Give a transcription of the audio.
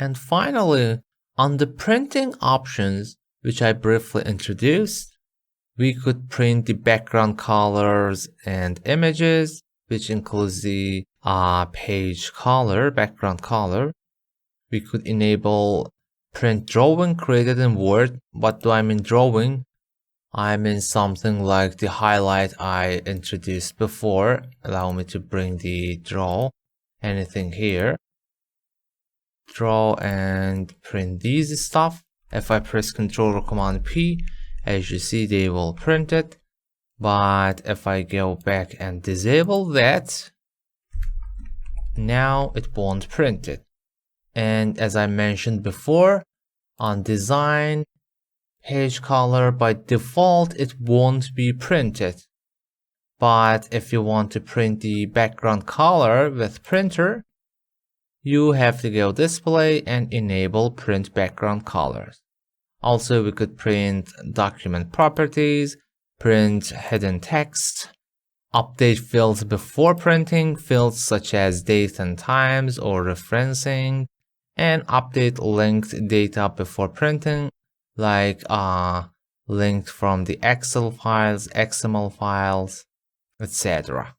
And finally, on the printing options, which I briefly introduced, we could print the background colors and images, which includes the page color, background color. We could enable print drawing created in Word. What do I mean drawing? I mean something like the highlight I introduced before. Allow me to bring the draw, anything here. Draw and print these stuff. If I press Ctrl or Command P, as you see, they will print it. But if I go back and disable that, now it won't print it. And as I mentioned before, on design, page color, by default, it won't be printed. But if you want to print the background color with printer, you have to go display and enable print background colors. Also, we could print document properties, print hidden text, update fields before printing, fields such as date and times or referencing, and update linked data before printing, like linked from the Excel files, XML files, etc.